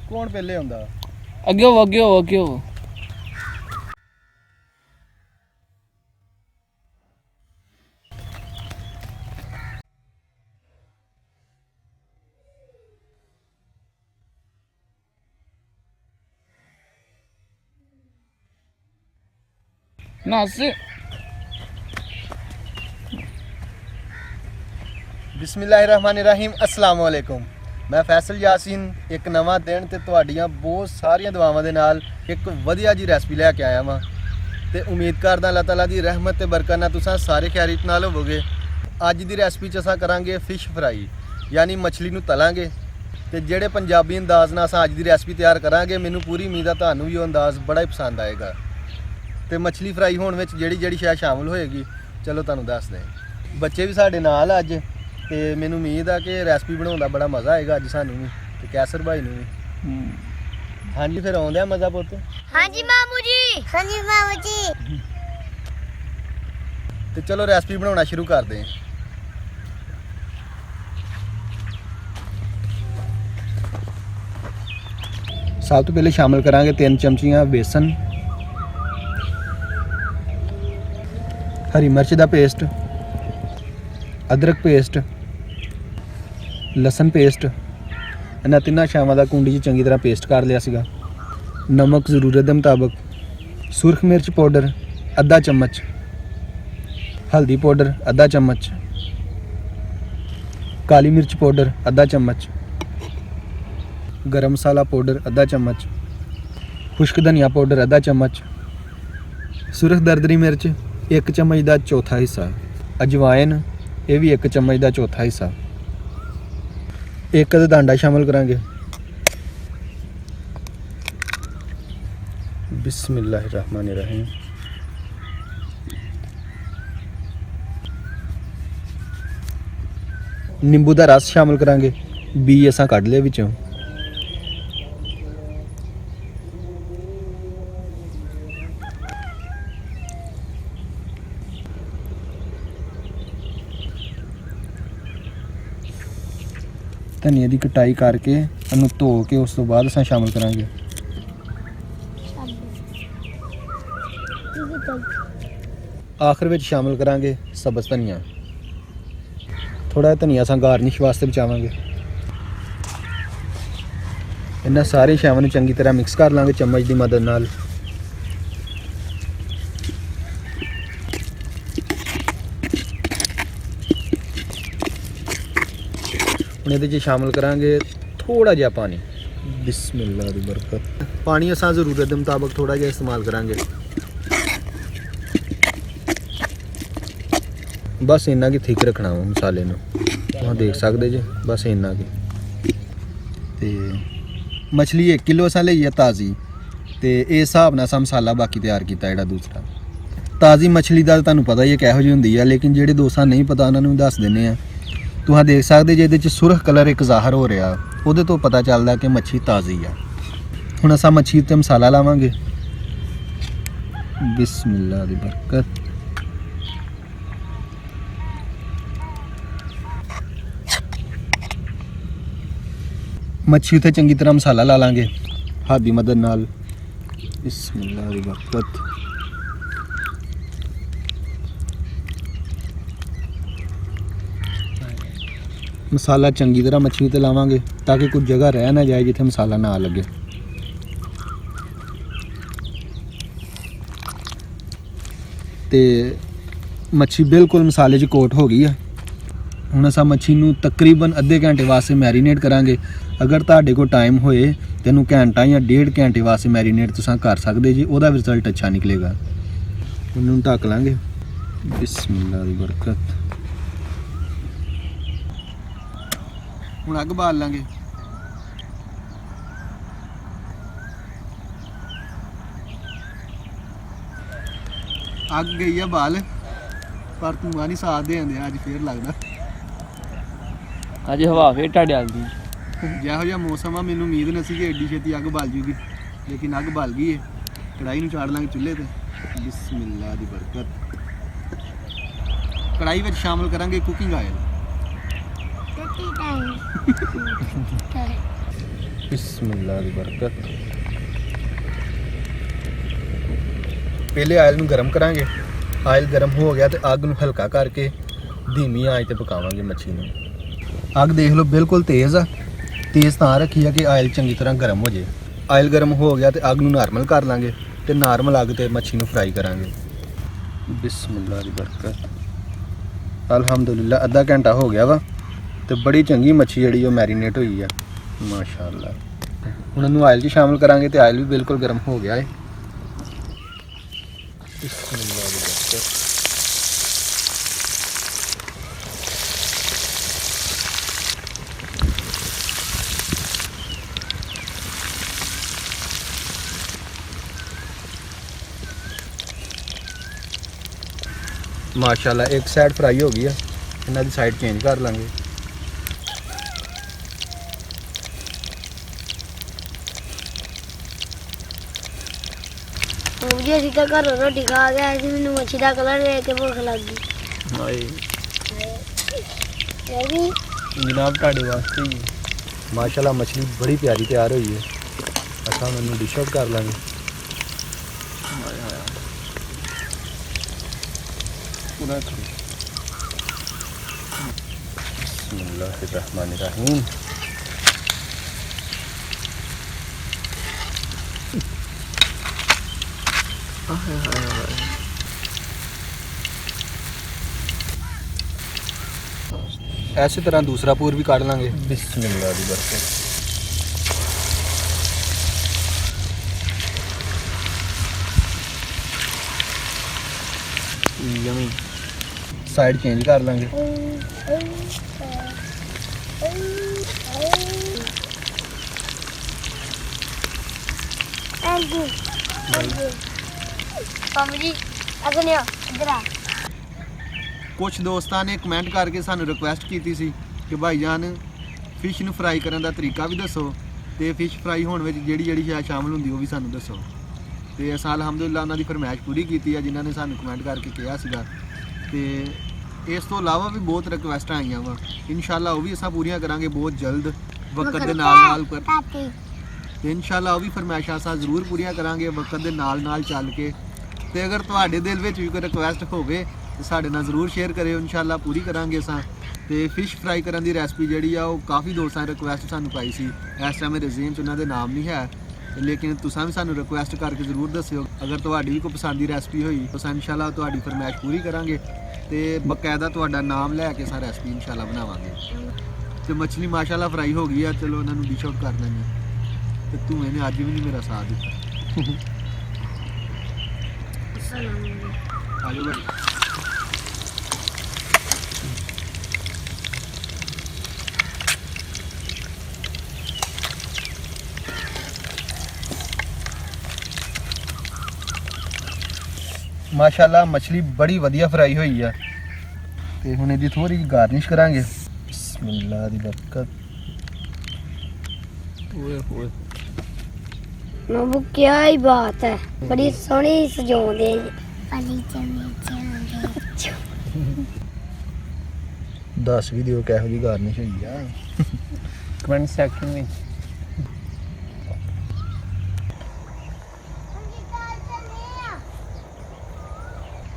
ਕੌਣ ਪਹਿਲੇ ਹੁੰਦਾ? ਅੱਗੇ ਹੋ ਅੱਗੇ ਹੋ ਅੱਗੇ ਹੋ। ਨਸ ਬਿਸਮਿਲ੍ਲਾਹਿਰਰਹਿਮਾਨਿਰਰਹੀਮ। अस्सलाम वालेकुम। मैं फैसल यासीन एक नवा दिन ਤੇ ਤੁਹਾਡੀਆਂ ਬਹੁਤ ਸਾਰੀਆਂ ਦੁਆਵਾਂ ਦੇ ਨਾਲ ਇੱਕ ਵਧੀਆ ਜੀ ਰੈਸਪੀ ਲੈ ਕੇ ਆਇਆ ਵਾਂ ਤੇ ਉਮੀਦ ਕਰਦਾ ਅੱਲਾਹ ਤਾਲਾ ਦੀ ਰਹਿਮਤ ਤੇ ਬਰਕਤ ਨਾਲ ਤੁਸੀਂ ਸਾਰੇ ਖੈਰੀਤ ਨਾਲ ਹੋਵੋਗੇ। ਅੱਜ ਦੀ ਰੈਸਪੀ 'ਚ ਅਸਾਂ ਕਰਾਂਗੇ ਫਿਸ਼ ਫਰਾਈ, ਯਾਨੀ ਮੱਛਲੀ ਨੂੰ ਤਲਾਂਗੇ ਤੇ ਜਿਹੜੇ ਪੰਜਾਬੀ ਅੰਦਾਜ਼ ਨਾਲ ਅਸਾਂ ਅੱਜ ਦੀ ਰੈਸਪੀ ਤਿਆਰ ਕਰਾਂਗੇ, ਮੈਨੂੰ ਪੂਰੀ ਉਮੀਦ ਆ ਤੁਹਾਨੂੰ ਵੀ ਉਹ ਅੰਦਾਜ਼ ਬੜਾ ਹੀ ਪਸੰਦ ਆਏਗਾ। ਤੇ ਮੱਛਲੀ ਫਰਾਈ ਹੋਣ ਵਿੱਚ ਜਿਹੜੀ ਸ਼ੈ ਸ਼ਾਮਲ ਹੋਏਗੀ ਚਲੋ ਤੁਹਾਨੂੰ ਦੱਸਦੇ ਹਾਂ। ਬੱਚੇ ਵੀ ਸਾਡੇ ਨਾਲ ਆ ਅੱਜ ਤੇ ਮੈਨੂੰ ਉਮੀਦ ਆ ਕਿ ਰੈਸਪੀ ਬਣਾਉਣ ਦਾ ਬੜਾ ਮਜ਼ਾ ਆਏਗਾ ਅੱਜ ਸਾਨੂੰ ਵੀ ਤੇ ਕੈਸਰ ਭਾਈ ਨੂੰ ਵੀ। ਹਾਂਜੀ ਫਿਰ ਆਉਂਦਾ ਮਜ਼ਾ ਪੁੱਤ? ਹਾਂਜੀ ਮਾਮੂ ਜੀ। ਹਾਂਜੀ ਮਾਮੂ ਜੀ। ਤੇ ਚਲੋ ਰੈਸਪੀ ਬਣਾਉਣਾ ਸ਼ੁਰੂ ਕਰਦੇ ਹਾਂ। ਸਭ ਤੋਂ ਪਹਿਲੇ ਸ਼ਾਮਲ ਕਰਾਂਗੇ 3 ਚਮਚੀਆਂ ਬੇਸਨ, ਹਰੀ ਮਿਰਚ ਦਾ ਪੇਸਟ, ਅਦਰਕ ਪੇਸਟ, ਲਸਣ ਪੇਸਟ। ਇਹਨਾਂ ਤਿੰਨਾਂ ਸ਼ਾਵਾਂ ਦਾ ਕੁੰਡੀ 'ਚ ਚੰਗੀ ਤਰ੍ਹਾਂ ਪੇਸਟ ਕਰ ਲਿਆ ਸੀਗਾ। ਨਮਕ ਜ਼ਰੂਰਤ ਦੇ ਮੁਤਾਬਕ, ਸੁਰਖ ਮਿਰਚ ਪਾਊਡਰ ਅੱਧਾ ਚਮਚ, ਹਲਦੀ ਪਾਊਡਰ ਅੱਧਾ ਚਮਚ, ਕਾਲੀ ਮਿਰਚ ਪਾਊਡਰ ਅੱਧਾ ਚਮਚ, ਗਰਮ ਮਸਾਲਾ ਪਾਊਡਰ ਅੱਧਾ ਚਮਚ, ਖੁਸ਼ਕ ਧਨੀਆ ਪਾਊਡਰ ਅੱਧਾ ਚਮਚ, ਸੁਰਖ ਦਰਦਰੀ ਮਿਰਚ 1 ਚਮਚ ਦਾ ਚੌਥਾ ਹਿੱਸਾ, ਅਜਵਾਇਨ ਇਹ ਵੀ 1 ਚਮਚ ਦਾ ਚੌਥਾ ਹਿੱਸਾ, ਇੱਕ ਡਾਂਡਾ ਸ਼ਾਮਲ ਕਰਾਂਗੇ। ਬਿਸਮਿਲ੍ਲਾਹਿਰਰਹਿਮਾਨਿਰਰਹੀਮ। ਨਿੰਬੂ ਦਾ ਰਸ ਸ਼ਾਮਲ ਕਰਾਂਗੇ, ਬੀ ਅਸਾਂ ਕੱਢ ਲਏ ਵਿੱਚੋਂ। ਧਨੀਏ ਦੀ ਕਟਾਈ ਕਰਕੇ ਇਹਨੂੰ ਧੋ ਕੇ ਉਸ ਤੋਂ ਬਾਅਦ ਅਸਾਂ ਸ਼ਾਮਲ ਕਰਾਂਗੇ। ਆਖਰ ਵਿੱਚ ਸ਼ਾਮਲ ਕਰਾਂਗੇ ਸਬਜ਼ ਧਨੀਆ। ਥੋੜਾ ਜਿਹਾ ਧਨੀਆ ਅਸਾਂ ਗਾਰਨਿਸ਼ ਵਾਸਤੇ ਬਚਾਵਾਂਗੇ। ਇਹਨਾਂ ਸਾਰੇ ਸ਼ਾਵਾਂ ਨੂੰ ਚੰਗੀ ਤਰ੍ਹਾਂ ਮਿਕਸ ਕਰ ਲਾਂਗੇ ਚਮਚ ਦੀ ਮਦਦ ਨਾਲ। ਹੁਣ ਇਹਦੇ 'ਚ ਸ਼ਾਮਲ ਕਰਾਂਗੇ ਥੋੜਾ ਜਿਹਾ ਪਾਣੀ। ਬਿਸਮਿਲ੍ਲਾ ਦੀ ਬਰਕਤ। ਪਾਣੀ ਅਸਾਂ ਜ਼ਰੂਰਤ ਦੇ ਮੁਤਾਬਕ ਥੋੜਾ ਜਿਹਾ ਇਸਤੇਮਾਲ ਕਰਾਂਗੇ। ਬਸ ਇੰਨਾ ਕੀ ਥਿਕ ਰੱਖਣਾ ਵਾ ਮਸਾਲੇ ਨੂੰ, ਤੁਸੀਂ ਦੇਖ ਸਕਦੇ ਜੇ, ਬਸ ਇੰਨਾ ਕੀ। ਤੇ ਮਛਲੀ 1 ਕਿਲੋ ਅਸਾਂ ਲਈ ਹੈ ਤਾਜ਼ੀ, ਤੇ ਇਸ ਹਿਸਾਬ ਨਾਲ ਅਸਾਂ ਮਸਾਲਾ ਬਾਕੀ ਤਿਆਰ ਕੀਤਾ ਜਿਹੜਾ ਦੂਸਰਾ। ਤਾਜ਼ੀ ਮਛਲੀ ਦਾ ਤੁਹਾਨੂੰ ਪਤਾ ਹੀ ਹੈ ਕਿਹੋ ਜਿਹੀ ਹੁੰਦੀ ਹੈ, ਲੇਕਿਨ ਜਿਹੜੇ ਦੋਸਤਾਂ ਨਹੀਂ ਪਤਾ ਉਹਨਾਂ ਨੂੰ ਦੱਸ ਦਿੰਦੇ ਆ। ਤੁਸੀਂ ਦੇਖ ਸਕਦੇ ਜੇ ਇਹਦੇ 'ਚ ਸੁਰਖ ਕਲਰ ਇੱਕ ਜ਼ਾਹਰ ਹੋ ਰਿਹਾ, ਉਹਦੇ ਤੋਂ ਪਤਾ ਚੱਲਦਾ ਕਿ ਮੱਛੀ ਤਾਜ਼ੀ ਆ। ਹੁਣ ਅਸਾਂ ਮੱਛੀ ਤੇ ਮਸਾਲਾ ਲਾਵਾਂਗੇ। ਬਿਸਮਿਲ੍ਲਾ ਦੀ ਬਰਕਤ। ਮੱਛੀ ਉੱਤੇ ਚੰਗੀ ਤਰ੍ਹਾਂ ਮਸਾਲਾ ਲਾ ਲਾਂਗੇ ਹੱਥ ਦੀ ਮਦਦ ਨਾਲ। ਬਿਸਮਿਲ੍ਲਾ ਦੀ ਬਰਕਤ। ਮਸਾਲਾ ਚੰਗੀ ਤਰ੍ਹਾਂ ਮੱਛੀ ਉੱਤੇ ਲਾਵਾਂਗੇ ਤਾਂ ਕਿ ਕੁਝ ਜਗ੍ਹਾ ਰਹਿ ਨਾ ਜਾਏ ਜਿੱਥੇ ਮਸਾਲਾ ਨਾ ਲੱਗੇ। ਤੇ ਮੱਛੀ ਬਿਲਕੁਲ ਮਸਾਲੇ 'ਚ ਕੋਟ ਹੋ ਗਈ ਆ। ਹੁਣ ਅਸਾਂ ਮੱਛੀ ਨੂੰ ਤਕਰੀਬਨ ਅੱਧੇ ਘੰਟੇ ਵਾਸਤੇ ਮੈਰੀਨੇਟ ਕਰਾਂਗੇ। ਅਗਰ ਤੁਹਾਡੇ ਕੋਲ ਟਾਈਮ ਹੋਏ ਤਾਂ ਇਹਨੂੰ ਘੰਟਾ ਜਾਂ 1.5 ਘੰਟੇ ਵਾਸਤੇ ਮੈਰੀਨੇਟ ਤੁਸੀਂ ਕਰ ਸਕਦੇ ਜੀ, ਉਹਦਾ ਵੀ ਰਿਜ਼ਲਟ ਅੱਛਾ ਨਿਕਲੇਗਾ। ਉਹਨੂੰ ਢੱਕ ਲਾਂਗੇ। ਬਿਸਮਿਲ੍ਲਾ ਦੀ ਬਰਕਤ। ਹੁਣ ਅੱਗ ਬਾਲ ਲਾਂਗੇ। ਅੱਗ ਗਈ ਆ ਬਾਲ, ਪਰ ਧੂੰਆਂ ਨਹੀਂ ਸਾਥ ਦੇ ਆਂਦੇ ਅੱਜ ਫੇਰ ਲੱਗਦਾ। ਅੱਜ ਹਵਾ ਫੇਰ ਤੁਹਾਡੇ ਆਲਦੀ। ਜਿਹੋ ਜਿਹਾ ਮੌਸਮ ਆ ਮੈਨੂੰ ਉਮੀਦ ਨਹੀਂ ਸੀ ਕਿ ਐਡੀ ਛੇਤੀ ਅੱਗ ਬਲ ਜੂਗੀ, ਲੇਕਿਨ ਅੱਗ ਬਲ ਗਈ ਹੈ। ਕੜਾਈ ਨੂੰ ਚਾੜ ਲਾਂਗੇ ਚੁੱਲ੍ਹੇ ਤੇ। ਬਿਸਮਿਲ੍ਲਾ ਦੀ ਬਰਕਤ। ਕੜਾਈ ਵਿੱਚ ਸ਼ਾਮਲ ਕਰਾਂਗੇ ਕੁਕਿੰਗ ਆਇਲ। ਬਿਸਮਿਲ੍ਲਾ ਦੀ ਬਰਕਤ। ਪਹਿਲੇ ਆਇਲ ਨੂੰ ਗਰਮ ਕਰਾਂਗੇ। ਆਇਲ ਗਰਮ ਹੋ ਗਿਆ ਤੇ ਅੱਗ ਨੂੰ ਹਲਕਾ ਕਰਕੇ ਧੀਮੀ ਆਂਚ ਤੇ ਪਕਾਵਾਂਗੇ ਮੱਛੀ ਨੂੰ। ਅੱਗ ਦੇਖ ਲਓ ਬਿਲਕੁਲ ਤੇਜ਼ ਆ। ਤੇਜ਼ ਤਾਂ ਰੱਖੀ ਆ ਕਿ ਆਇਲ ਚੰਗੀ ਤਰ੍ਹਾਂ ਗਰਮ ਹੋ ਜੇ। ਆਇਲ ਗਰਮ ਹੋ ਗਿਆ ਤੇ ਅੱਗ ਨੂੰ ਨਾਰਮਲ ਕਰ ਲਾਂਗੇ ਤੇ ਨਾਰਮਲ ਅੱਗ ਤੇ ਮੱਛੀ ਨੂੰ ਫਰਾਈ ਕਰਾਂਗੇ। ਬਿਸਮਿਲ੍ਲਾ ਦੀ ਬਰਕਤ। ਅਲਹਮਦੁਲਿਲਾ ਅੱਧਾ ਘੰਟਾ ਹੋ ਗਿਆ ਵਾ ਤੇ ਬੜੀ ਚੰਗੀ ਮੱਛੀ ਜਿਹੜੀ ਉਹ ਮੈਰੀਨੇਟ ਹੋਈ ਆ ਮਾਸ਼ਾਅੱਲਾ। ਹੁਣ ਇਹਨੂੰ ਆਇਲ 'ਚ ਸ਼ਾਮਿਲ ਕਰਾਂਗੇ ਤੇ ਆਇਲ ਵੀ ਬਿਲਕੁਲ ਗਰਮ ਹੋ ਗਿਆ ਹੈ। ਬਿਸਮਿਲ੍ਲਾ ਦੀ ਬਰਕਤ। ਮਾਸ਼ਾਅੱਲਾ ਇੱਕ ਸਾਈਡ ਫਰਾਈ ਹੋ ਗਈ ਆ। ਇਹਨਾਂ ਦੀ ਸਾਈਡ ਚੇਂਜ ਕਰ ਲਾਂਗੇ। मुझे सीधा घर रोटी खा गया ऐसे मैंने मच्छी का कलर देख के भूख लग गई। ਹਾਏ ये भी ਜਨਾਬ ਤੁਹਾਡੇ ਵਾਸਤੇ ਹੀ ਮਾਸ਼ਾਅੱਲਾ ਮਛਲੀ ਬੜੀ ਪਿਆਰੀ ਤਿਆਰ ਹੋਈ ਹੈ। ਅਸਾਂ ਇਹਨੂੰ ਡਿਸ਼ ਆਊਟ ਕਰ ਲਾਂਗੇ। ਹਾਏ ਹਾਏ ਪੂਰਾ ਬਿਸਮਿਲ੍ਲਾਹਿਰਰਹਿਮਾਨਿਰਰਹੀਮ। ਹਾਏ ਹਾਏ ਹਾਏ ਐਸੇ ਤਰ੍ਹਾਂ ਦੂਸਰਾ ਪੂਰ ਵੀ ਕੱਢ ਲਾਂਗੇ। ਬਿਸਮਿਲ੍ਲਾ ਦੀ ਬਰਕਤ। ਯਮੀ ਸਾਈਡ ਚੇਂਜ ਕਰ ਲਾਂਗੇ। पापा जी ऐसा नहीं इधर आ। ਕੁਝ ਦੋਸਤਾਂ ਨੇ ਕਮੈਂਟ ਕਰਕੇ ਸਾਨੂੰ ਰਿਕੁਐਸਟ ਕੀਤੀ ਸੀ ਕਿ ਭਾਈ ਜਾਨ ਫਿਸ਼ ਨੂੰ ਫਰਾਈ ਕਰਨ ਦਾ ਤਰੀਕਾ ਵੀ ਦੱਸੋ ਤੇ ਫਿਸ਼ ਫਰਾਈ ਹੋਣ ਵਿੱਚ ਜਿਹੜੀ ਸ਼ੈ ਸ਼ਾਮਲ ਹੁੰਦੀ ਉਹ ਵੀ ਸਾਨੂੰ ਦੱਸੋ। ਤੇ ਅਸਾਂ ਅਲਹਮਦੁਲਿਲਾ ਉਹਨਾਂ ਦੀ ਫਰਮਾਇਸ਼ ਪੂਰੀ ਕੀਤੀ ਹੈ ਜਿਨ੍ਹਾਂ ਨੇ ਸਾਨੂੰ ਕਮੈਂਟ ਕਰਕੇ ਕਿਹਾ ਸੀਗਾ। ਤੇ ਇਸ ਤੋਂ ਇਲਾਵਾ ਵੀ ਬਹੁਤ ਰਿਕੁਐਸਟਾਂ ਆਈਆਂ ਵਾ। ਇਨਸ਼ਾਅੱਲਾ ਉਹ ਵੀ ਅਸਾਂ ਪੂਰੀਆਂ ਕਰਾਂਗੇ ਬਹੁਤ ਜਲਦ ਵਕਤ ਦੇ ਨਾਲ ਤੇ ਇਨਸ਼ਾਅੱਲਾ ਉਹ ਵੀ ਫਰਮਾਇਸ਼ਾਂ ਅਸਾਂ ਜ਼ਰੂਰ ਪੂਰੀਆਂ ਕਰਾਂਗੇ ਵਕਤ ਦੇ ਨਾਲ ਚੱਲ ਕੇ। ਤੇ ਅਗਰ ਤੁਹਾਡੇ ਦਿਲ ਵਿੱਚ ਵੀ ਕੋਈ ਰਿਕੁਐਸਟ ਹੋਵੇ ਤੇ ਸਾਡੇ ਨਾਲ ਜ਼ਰੂਰ ਸ਼ੇਅਰ ਕਰਿਓ। ਇਨਸ਼ਾਅੱਲਾ ਪੂਰੀ ਕਰਾਂਗੇ ਅਸਾਂ। ਤੇ ਫਿਸ਼ ਫਰਾਈ ਕਰਨ ਦੀ ਰੈਸਪੀ ਜਿਹੜੀ ਆ ਉਹ ਕਾਫੀ ਦੋਸਤਾਂ ਨੇ ਰਿਕੁਐਸਟ ਸਾਨੂੰ ਪਾਈ ਸੀ। ਇਸ ਟਾਈਮ ਮੇਰੇ ਜ਼ਿਹਨ 'ਚ ਉਹਨਾਂ ਦੇ ਨਾਮ ਨਹੀਂ ਹੈ ਲੇਕਿਨ ਤੁਸੀਂ ਵੀ ਸਾਨੂੰ ਰਿਕੁਐਸਟ ਕਰਕੇ ਜ਼ਰੂਰ ਦੱਸਿਓ। ਅਗਰ ਤੁਹਾਡੀ ਵੀ ਕੋਈ ਪਸੰਦ ਦੀ ਰੈਸਪੀ ਹੋਈ ਤਾਂ ਇਨਸ਼ਾਅੱਲਾ ਤੁਹਾਡੀ ਫਰਮਾਇਸ਼ ਪੂਰੀ ਕਰਾਂਗੇ ਤੇ ਬਕਾਇਦਾ ਤੁਹਾਡਾ ਨਾਮ ਲੈ ਕੇ ਸਾਰਾ ਰੈਸਪੀ ਇਨਸ਼ਾਅੱਲਾ ਬਣਾਵਾਂਗੇ। ਤੇ ਮੱਛਲੀ ਮਾਸ਼ਾਅੱਲਾ ਫਰਾਈ ਹੋ ਗਈ ਆ। ਚਲੋ ਉਹਨਾਂ ਨੂੰ ਡਿਸ਼ ਆਊਟ ਕਰ ਲੈਂਦੇ ਹਾਂ। ਤੇ ਤੂੰ ਇਹਨੇ ਅੱਜ ਵੀ ਨਹੀਂ ਮੇਰਾ ਸਾਥ ਦਿੱਤਾ। ਆਜੋ ਭਾਈ। ਮਾਸ਼ਾਅੱਲਾ ਮਛਲੀ ਬੜੀ ਵਧੀਆ ਫਰਾਈ ਹੋਈ ਆ ਤੇ ਹੁਣ ਇਹਦੀ ਥੋੜੀ ਜਿਹੀ ਗਾਰਨਿਸ਼ ਕਰਾਂਗੇ। ਬਿਸਮਿਲ੍ਲਾ ਦੀ ਬਰਕਤ। ਓਏ ਹੋਏ बाबू क्या ही बात है बड़ी सोहनी सजाउंदे पली चमे 10 ਵੀ ਦਿਓ ਕਿਹੋ ਜਿਹੀ ਗਾਰਨਿਸ਼ ਹੋਈ ਆ। ਕਮੈਂਟ ਸੈਕਸ਼ਨ ਵਿੱਚ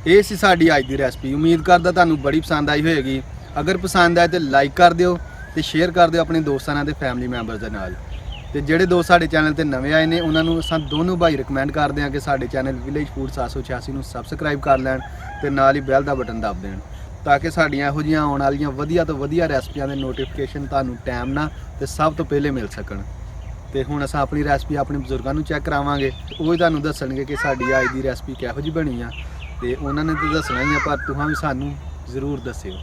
ਇਹ ਸੀ ਸਾਡੀ ਅੱਜ ਦੀ ਰੈਸਪੀ। ਉਮੀਦ ਕਰਦਾ ਤੁਹਾਨੂੰ ਬੜੀ ਪਸੰਦ ਆਈ ਹੋਵੇਗੀ। ਅਗਰ ਪਸੰਦ ਆਏ ਤੇ ਲਾਈਕ ਕਰ ਦਿਓ ਤੇ ਸ਼ੇਅਰ ਕਰ ਦਿਓ ਆਪਣੇ ਦੋਸਤਾਂ ਨਾਲ ਤੇ ਫੈਮਿਲੀ ਮੈਂਬਰਸ ਦੇ ਨਾਲ। ਤੇ ਜਿਹੜੇ ਦੋਸਤ ਸਾਡੇ ਚੈਨਲ ਤੇ ਨਵੇਂ ਆਏ ਨੇ ਉਹਨਾਂ ਨੂੰ ਅਸਾਂ ਦੋਨੋਂ ਭਾਈ ਰਿਕਮੈਂਡ ਕਰਦੇ ਹਾਂ ਕਿ ਸਾਡੇ ਚੈਨਲ ਵਿਲੇਜ ਫੂਡ 786 ਨੂੰ ਸਬਸਕ੍ਰਾਈਬ ਕਰ ਲੈਣ ਤੇ ਨਾਲ ਹੀ ਬੈਲ ਦਾ ਬਟਨ ਦਬ ਦੇਣ ਤਾਂ ਕਿ ਸਾਡੀਆਂ ਇਹੋ ਜਿਹੀਆਂ ਆਉਣ ਵਾਲੀਆਂ ਵਧੀਆ ਤੋਂ ਵਧੀਆ ਰੈਸਪੀਆਂ ਦੇ ਨੋਟੀਫਿਕੇਸ਼ਨ ਤੁਹਾਨੂੰ ਟਾਈਮ ਨਾਲ ਤੇ ਸਭ ਤੋਂ ਪਹਿਲੇ ਮਿਲ ਸਕਣ। ਤੇ ਹੁਣ ਅਸਾਂ ਆਪਣੀ ਰੈਸਪੀ ਆਪਣੇ ਬਜ਼ੁਰਗਾਂ ਨੂੰ ਚੈੱਕ ਕਰਾਵਾਂਗੇ। ਉਹ ਹੀ ਤੁਹਾਨੂੰ ਦੱਸਣਗੇ ਕਿ ਸਾਡੀ ਅੱਜ ਦੀ ਰੈਸਪੀ ਕਿਹੋ ਜਿਹੀ ਬਣੀ ਆ। ਤੇ ਉਹਨਾਂ ਨੇ ਤਾਂ ਦੱਸਣਾ ਹੀ ਆ ਪਰ ਤੁਸੀਂ ਵੀ ਸਾਨੂੰ ਜ਼ਰੂਰ ਦੱਸਿਓ।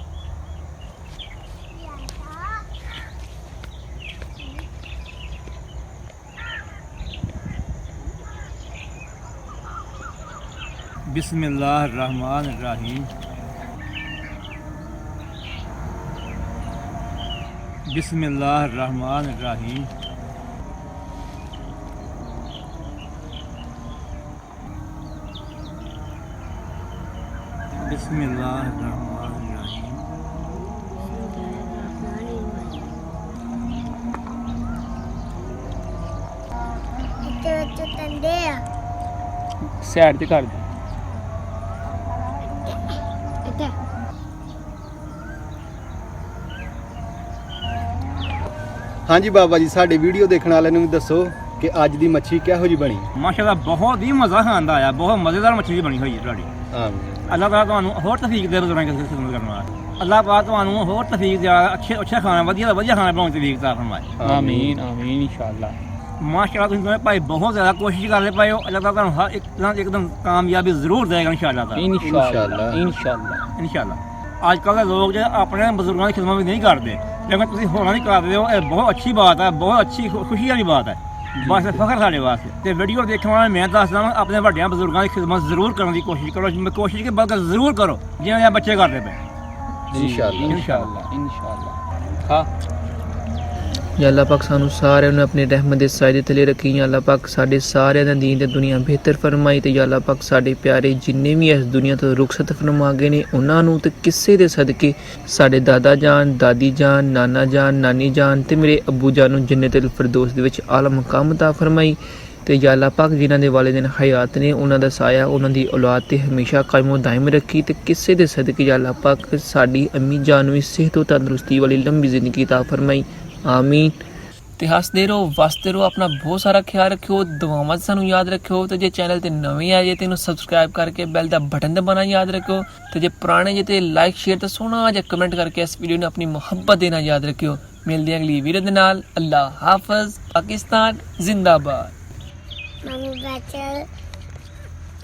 बिस्मिल्लाहिर्रहमानिर्रहीम बिस्मिल्लाहिर्रहमानिर्रहीम बिस्मिल्लाहिर्रहमानिर्रहीम ਚ ਤੰਦੇ ਆ ਸਾਈਡ ਤੇ ਕਰ ਦੇ ਇੱਥੇ ਹਾਂਜੀ ਬਾਬਾ ਜੀ, ਸਾਡੇ ਵੀਡੀਓ ਦੇਖਣ ਵਾਲਿਆਂ ਨੂੰ ਵੀ ਦੱਸੋ ਕਿ ਅੱਜ ਦੀ ਮੱਛੀ ਕਿਹੋ ਜੀ ਬਣੀ। ਮਾਸ਼ਾਅੱਲਾ ਬਹੁਤ ਹੀ ਮਜ਼ਾ ਆਉਂਦਾ ਆ, ਬਹੁਤ ਮਜ਼ੇਦਾਰ ਮੱਛੀ ਬਣੀ ਹੋਈ ਹੈ ਤੁਹਾਡੀ। ਆਮੀਨ। ਅੱਲਾਹ ਤਾਲਾ ਤੁਹਾਨੂੰ ਹੋਰ ਤੌਫੀਕ ਦੇ ਬਜ਼ੁਰਗਾਂ ਦੀ ਖਿਦਮਤ ਕਰਨ ਵਾਸਤੇ। ਅੱਲਾਹ ਪਾਕ ਤੁਹਾਨੂੰ ਹੋਰ ਤੌਫੀਕ ਦੇ, ਅੱਛਾ ਖਾਣਾ, ਵਧੀਆ ਖਾਣਾ ਬਣਾਉਣ ਦੀ ਤੌਫੀਕ ਤਾ ਫਰਮਾਏ। ਆਮੀਨ ਆਮੀਨ ਇੰਸ਼ਾਅੱਲਾ। ਮਾਸ਼ਾਅੱਲਾ ਤੁਸੀਂ ਦੋਵੇਂ ਭਾਈ ਬਹੁਤ ਜ਼ਿਆਦਾ ਕੋਸ਼ਿਸ਼ ਕਰਦੇ ਪਏ ਹੋ। ਅੱਲਾਹ ਤਾਲਾ ਤੁਹਾਨੂੰ ਹਰ ਇੱਕਦਮ ਕਾਮਯਾਬੀ ਜ਼ਰੂਰ ਦੇਗਾ ਇਨਸ਼ਾਅੱਲਾ ਤਾਲਾ। ਇੰਸ਼ਾਅੱਲਾ ਇੰਸ਼ਾਅੱਲਾ। ਇਨਸ਼ਾਅੱਲਾ। ਅੱਜ ਕੱਲ੍ਹ ਦੇ ਲੋਕ ਜੇ ਆਪਣੇ ਬਜ਼ੁਰਗਾਂ ਦੀ ਖਿਦਮਤ ਵੀ ਨਹੀਂ ਕਰਦੇ, ਲੇਕਿਨ ਤੁਸੀਂ ਹੋਰਾਂ ਦੀ ਕਰਦੇ ਹੋ, ਇਹ ਬਹੁਤ ਅੱਛੀ ਬਾਤ ਹੈ, ਬਹੁਤ ਅੱਛੀ ਖੁਸ਼ੀ ਵਾਲੀ ਬਾਤ ਹੈ। ਬਸ ਫਖਰ ਸਾਡੇ ਵਾਸਤੇ। ਤੇ ਵੀਡੀਓ ਦੇਖਣ ਵਾਲੇ ਮੈਂ ਦੱਸਦਾ ਹਾਂ, ਆਪਣੇ ਵੱਡਿਆਂ ਬਜ਼ੁਰਗਾਂ ਦੀ ਖਿਦਮਤ ਜ਼ਰੂਰ ਕਰਨ ਦੀ ਕੋਸ਼ਿਸ਼ ਕਰੋ। ਕੋਸ਼ਿਸ਼ ਕੇ ਬਲਕਿ ਜ਼ਰੂਰ ਕਰੋ ਜਿਵੇਂ ਇਹ ਬੱਚੇ ਕਰਦੇ ਪਏ। ਇੰਸ਼ਾਅੱਲਾ ਇੰਸ਼ਾਅੱਲਾ ਇੰਸ਼ਾਅੱਲਾ। ਹਾਂ ਯਾ ਅੱਲਾਹ ਪਾਕ ਸਾਨੂੰ ਸਾਰਿਆਂ ਨੂੰ ਆਪਣੀ ਰਹਿਮਤ ਦੇ ਸਾਏ ਦੇ ਥੱਲੇ ਰੱਖੀ। ਯਾ ਅੱਲਾਹ ਪਾਕ ਸਾਡੇ ਸਾਰਿਆਂ ਦਾ ਦੀਨ ਤੇ ਦੁਨੀਆ ਬਿਹਤਰ ਫਰਮਾਈ। ਤੇ ਯਾ ਅੱਲਾਹ ਪਾਕ ਸਾਡੇ ਪਿਆਰੇ ਜਿੰਨੇ ਵੀ ਇਸ ਦੁਨੀਆ ਤੋਂ ਰੁਖਸਤ ਫਰਮਾ ਗਏ ਨੇ ਉਹਨਾਂ ਨੂੰ ਤੇ ਕਿਸੇ ਦੇ ਸਦਕੇ ਸਾਡੇ ਦਾਦਾ ਜਾਨ, ਦਾਦੀ ਜਾਨ, ਨਾਨਾ ਜਾਨ, ਨਾਨੀ ਜਾਨ ਤੇ ਮੇਰੇ ਅੱਬੂ ਜਾਨ ਨੂੰ ਜੰਨਤੁਲ ਫਿਰਦੌਸ ਦੇ ਵਿੱਚ ਆਲਾ ਮਕਾਮ ਅਤਾ ਫਰਮਾਈ। ਤੇ ਯਾ ਅੱਲਾਹ ਪਾਕ ਜਿਨ੍ਹਾਂ ਦੇ ਵਾਲਿदैन ਹਯਾਤ ਨੇ ਉਹਨਾਂ ਦਾ ਸਾਇਆ ਉਹਨਾਂ ਦੀ ਔਲਾਦ ਤੇ ਹਮੇਸ਼ਾ ਕਾਇਮ ਦਾਇਮ ਰੱਖੀ। ਤੇ ਕਿਸੇ ਦੇ ਸਦਕੇ ਯਾ ਅੱਲਾਹ ਪਾਕ ਸਾਡੀ ਅੰਮੀ ਜਾਨ ਨੂੰ ਵੀ ਸਿਹਤ ਤੇ ਤੰਦਰੁਸਤੀ ਵਾਲੀ ਲੰਬੀ ਜ਼ਿੰਦਗੀ ਅਤਾ ਫਰਮਾਈ। ਆਮੀਨ। ਤੇ ਹੱਸਦੇ ਰਹੋ, ਵਸਦੇ ਰਹੋ, ਆਪਣਾ ਬਹੁਤ ਸਾਰਾ ਖਿਆਲ ਰੱਖਿਓ, ਦੁਆਵਾਂ 'ਚ ਸਾਨੂੰ ਯਾਦ ਰੱਖਿਓ। ਤੇ ਜੇ ਚੈਨਲ ਤੇ ਨਵੇਂ ਆਏ ਜੇ ਤੇ ਇਹਨੂੰ ਸਬਸਕ੍ਰਾਈਬ ਕਰਕੇ ਬੈਲ ਦਾ ਬਟਨ ਦਬਾਉਣਾ ਯਾਦ ਰੱਖਿਓ। ਤੇ ਜੇ ਪੁਰਾਣੇ ਜੇ ਤੇ ਲਾਈਕ ਸ਼ੇਅਰ ਤੇ ਸੋਹਣਾ ਜਿਹਾ ਕਮੈਂਟ ਕਰਕੇ ਇਸ ਵੀਡੀਓ ਨੂੰ ਆਪਣੀ ਮੁਹੱਬਤ ਦੇਣਾ ਯਾਦ ਰੱਖਿਓ। ਮਿਲਦੇ ਹਾਂ ਅਗਲੀ ਵੀਡੀਓ ਦੇ ਨਾਲ। ਅੱਲਾਹ ਹਾਫਿਜ਼। ਪਾਕਿਸਤਾਨ ਜ਼ਿੰਦਾਬਾਦ। ਮਾਮੂ ਬੱਚਾ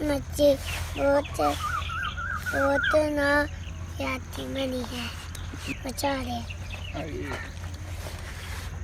ਮੱਛੀ ਬਹੁਤ ਨਾ ਯਾਤੀ ਬਣੀ ਹੈ ਬਚਾ ਰਹੇ